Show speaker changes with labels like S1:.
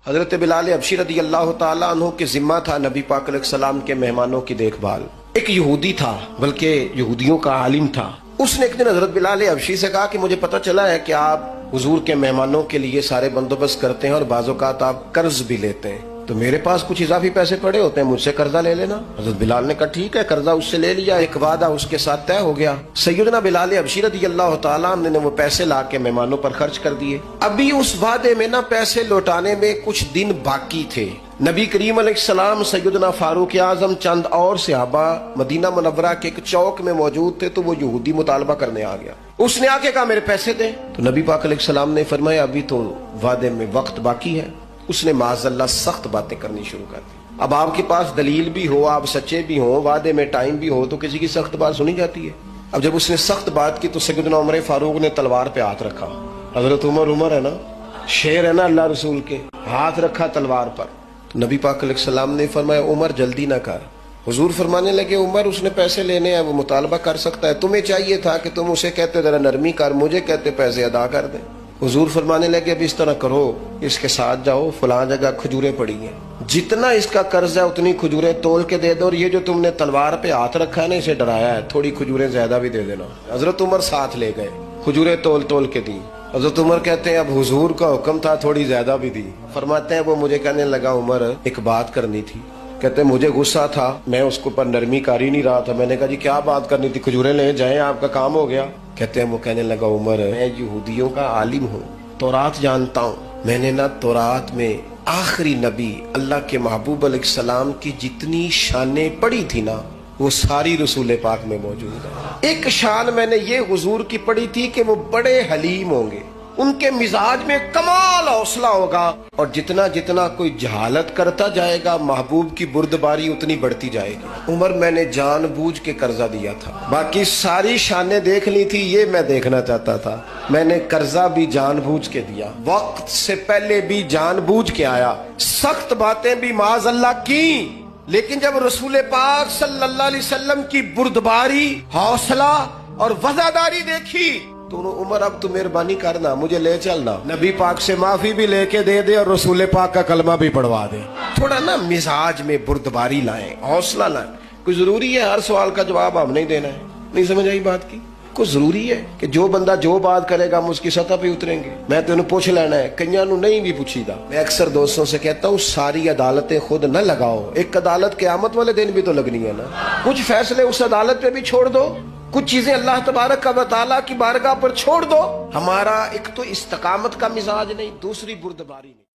S1: حضرت بلال حبشی رضی اللہ تعالیٰ عنہ کے ذمہ تھا نبی پاک علیہ السلام کے مہمانوں کی دیکھ بھال۔ ایک یہودی تھا، بلکہ یہودیوں کا عالم تھا۔ اس نے ایک دن حضرت بلال حبشی سے کہا کہ مجھے پتہ چلا ہے کہ آپ حضور کے مہمانوں کے لیے سارے بندوبست کرتے ہیں اور بعض اوقات آپ قرض بھی لیتے ہیں، تو میرے پاس کچھ اضافی پیسے پڑے ہوتے ہیں، مجھ سے قرضہ لے لینا۔ حضرت بلال نے کہا ٹھیک ہے، قرضہ اس سے لے لیا، ایک وعدہ اس کے ساتھ طے ہو گیا۔ سیدنا بلال حبشی رضی اللہ تعالیٰ عنہ نے وہ پیسے لا کے مہمانوں پر خرچ کر دیے۔ ابھی اس وعدے میں پیسے لوٹانے میں کچھ دن باقی تھے۔ نبی کریم علیہ السلام، سیدنا فاروق اعظم، چند اور صحابہ مدینہ منورہ کے ایک چوک میں موجود تھے، تو وہ یہودی مطالبہ کرنے آ گیا۔ اس نے آ کے کہا میرے پیسے دیں، تو نبی پاک علیہ السلام نے فرمایا ابھی تو وعدے میں وقت باقی ہے۔ اس نے معاذ اللہ سخت باتیں کرنی شروع کر دی۔ اب آپ کے پاس دلیل بھی ہو، آپ سچے بھی ہوں، وعدے میں ٹائم بھی ہو، تو کسی کی سخت بات سنی جاتی ہے۔ اب جب اس نے سخت بات کی تو سیدنا عمر فاروق نے تلوار پہ ہاتھ رکھا۔ حضرت عمر ہے نا، شیر ہے نا اللہ رسول کے، ہاتھ رکھا تلوار پر۔ تو نبی پاک علیہ السلام نے فرمایا عمر جلدی نہ کر۔ حضور فرمانے لگے عمر اس نے پیسے لینے ہیں، وہ مطالبہ کر سکتا ہے، تمہیں چاہیے تھا کہ تم اسے کہتے ذرا نرمی کر، مجھے کہتے پیسے ادا کر دیں۔ حضور فرمانے لگے اب اس طرح کرو، اس کے ساتھ جاؤ، فلاں جگہ کھجوریں پڑی ہیں، جتنا اس کا قرض ہے اتنی کھجوریں تول کے دے دو، اور یہ جو تم نے تلوار پہ ہاتھ رکھا ہے نا، اسے ڈرایا ہے، تھوڑی کھجوریں زیادہ بھی دے دینا۔ حضرت عمر ساتھ لے گئے، کھجوریں تول کے دی۔ حضرت عمر کہتے ہیں اب حضور کا حکم تھا، تھوڑی زیادہ بھی دی۔ فرماتے ہیں وہ مجھے کہنے لگا عمر ایک بات کرنی تھی۔ کہتے ہیں مجھے غصہ تھا، میں اس کو پر نرمی کر ہی نہیں رہا تھا، میں نے کہا جی کیا بات کرنی تھی؟ کھجوریں لے جائیں، آپ کا کام ہو گیا۔ کہتے ہیں وہ کہنے لگا عمر میں یہودیوں کا عالم ہوں، تورات جانتا ہوں، میں نے تورات میں آخری نبی اللہ کے محبوب علیہ السلام کی جتنی شانیں پڑھی تھی نا، وہ ساری رسول پاک میں موجود ہے۔ ایک شان میں نے یہ حضور کی پڑھی تھی کہ وہ بڑے حلیم ہوں گے، ان کے مزاج میں کمال حوصلہ ہوگا، اور جتنا جتنا کوئی جہالت کرتا جائے گا محبوب کی بردباری اتنی بڑھتی جائے گی۔ عمر میں نے جان بوجھ کے قرضہ دیا تھا، باقی ساری شانیں دیکھ لی تھی، یہ میں دیکھنا چاہتا تھا، میں نے قرضہ بھی جان بوجھ کے دیا، وقت سے پہلے بھی جان بوجھ کے آیا، سخت باتیں بھی معاذ اللہ کی، لیکن جب رسول پاک صلی اللہ علیہ وسلم کی بردباری، حوصلہ اور وفاداری دیکھی تو عمر اب تو مہربانی کرنا، مجھے لے چلنا، نبی پاک سے معافی بھی لے کے دے دے اور رسول پاک کا کلمہ بھی پڑھوا دے۔ تھوڑا مزاج میں بردباری لائیں، حوصلہ لائیں۔ کوئی ضروری ہے ہر سوال کا جواب ہم نہیں دینا ہے؟ نہیں سمجھ آئی بات کی؟ کوئی ضروری ہے کہ جو بندہ جو بات کرے گا ہم اس کی سطح پہ اتریں گے؟ میں تو انہوں پوچھ لینا ہے، کئیاں نو نہیں بھی پوچھی دا۔ میں اکثر دوستوں سے کہتا ہوں ساری عدالتیں خود نہ لگاؤ، ایک عدالت قیامت والے دن بھی تو لگنی ہے نا، کچھ فیصلے اس عدالت پہ بھی چھوڑ دو، کچھ چیزیں اللہ تبارک و تعالیٰ کی بارگاہ پر چھوڑ دو۔ ہمارا ایک تو استقامت کا مزاج نہیں، دوسری بردباری نہیں۔